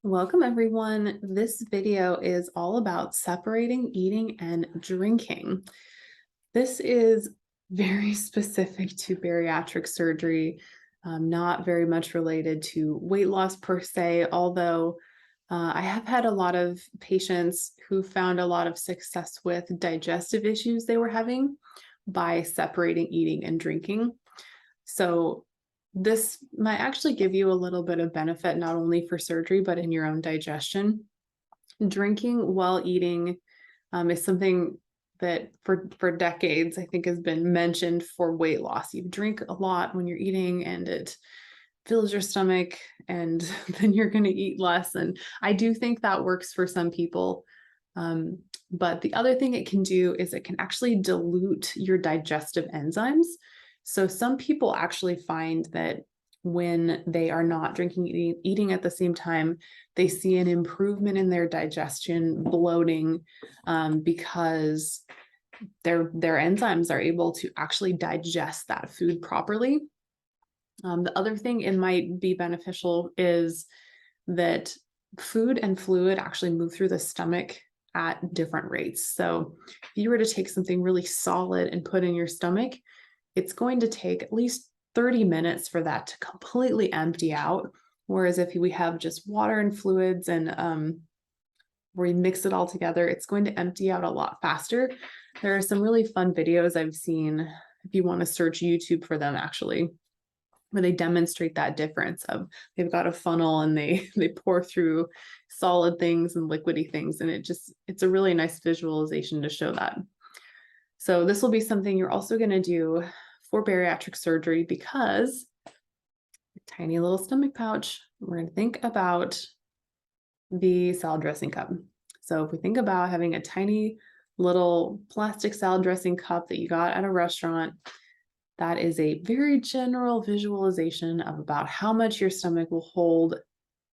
Welcome everyone. This video is all about separating eating and drinking. This is very specific to bariatric surgery, not very much related to weight loss per se, although I have had a lot of patients who found a lot of success with digestive issues they were having by separating eating and drinking. So this might actually give you a little bit of benefit, not only for surgery, but in your own digestion. Drinking while eating is something that for decades, I think has been mentioned for weight loss. You drink a lot when you're eating and it fills your stomach and then you're going to eat less. And I do think that works for some people. But the other thing it can do is it can actually dilute your digestive enzymes. So some people actually find that when they are not drinking, eating at the same time, they see an improvement in their digestion, bloating, because their enzymes are able to actually digest that food properly. The other thing it might be beneficial is that food and fluid actually move through the stomach at different rates. So if you were to take something really solid and put in your stomach, it's going to take at least 30 minutes for that to completely empty out. Whereas if we have just water and fluids and where you mix it all together, it's going to empty out a lot faster. There are some really fun videos I've seen, if you want to search YouTube for them actually, where they demonstrate that difference of they've got a funnel and they pour through solid things and liquidy things. And it's a really nice visualization to show that. So this will be something you're also going to do for bariatric surgery because tiny little stomach pouch, we're going to think about the salad dressing cup. So if we think about having a tiny little plastic salad dressing cup that you got at a restaurant, that is a very general visualization of about how much your stomach will hold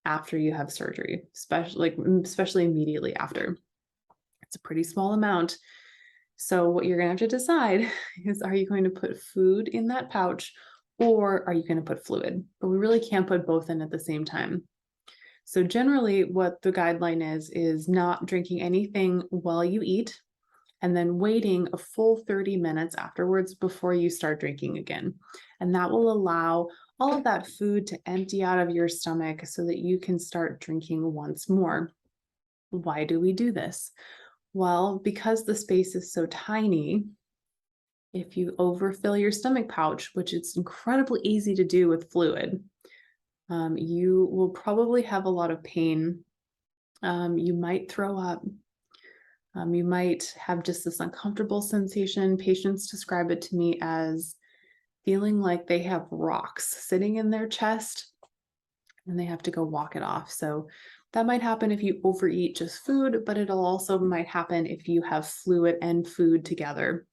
after you have surgery, especially immediately after. It's a pretty small amount. So what you're going to have to decide is, are you going to put food in that pouch or are you going to put fluid? But we really can't put both in at the same time. So generally what the guideline is not drinking anything while you eat and then waiting a full 30 minutes afterwards before you start drinking again. And that will allow all of that food to empty out of your stomach so that you can start drinking once more. Why do we do this? Well, because the space is so tiny, if you overfill your stomach pouch, which it's incredibly easy to do with fluid, you will probably have a lot of pain. You might throw up. You might have just this uncomfortable sensation. Patients describe it to me as feeling like they have rocks sitting in their chest and they have to go walk it off. So that might happen if you overeat just food, but it'll also might happen if you have fluid and food together.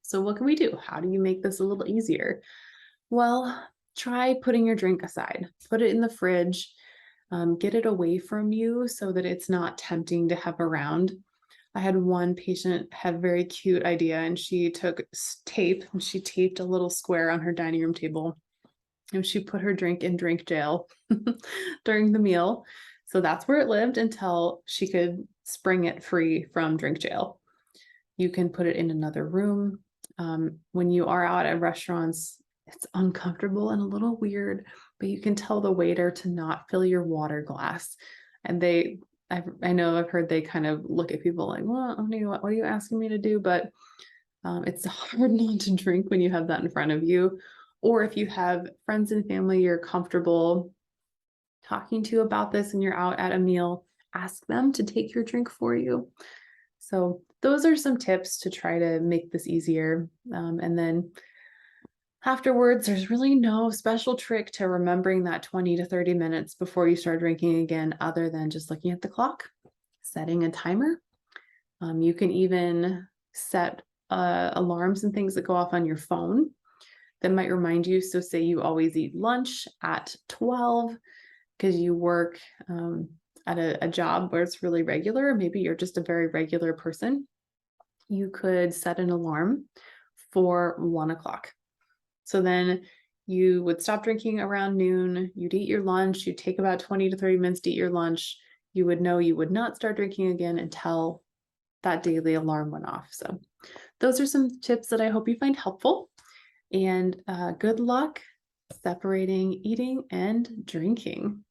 So what can we do? How do you make this a little easier? Well, try putting your drink aside, put it in the fridge, get it away from you so that it's not tempting to have around. I had one patient have a very cute idea and she took tape and she taped a little square on her dining room table and she put her drink in drink jail during the meal. So that's where it lived until she could spring it free from drink jail. You can put it in another room. When you are out at restaurants, it's uncomfortable and a little weird, but you can tell the waiter to not fill your water glass. And I know I've heard they kind of look at people like, well, what are you asking me to do? But it's hard not to drink when you have that in front of you. Or if you have friends and family you're comfortable talking to about this and you're out at a meal, ask them to take your drink for you. So those are some tips to try to make this easier. And then afterwards, there's really no special trick to remembering that 20 to 30 minutes before you start drinking again, other than just looking at the clock, setting a timer. You can even set alarms and things that go off on your phone that might remind you. So say you always eat lunch at 12 because you work at a job where it's really regular. Maybe you're just a very regular person. You could set an alarm for 1 o'clock. So then you would stop drinking around noon, you'd eat your lunch, you'd take about 20 to 30 minutes to eat your lunch, you would know you would not start drinking again until that daily alarm went off. So those are some tips that I hope you find helpful, and good luck separating eating and drinking.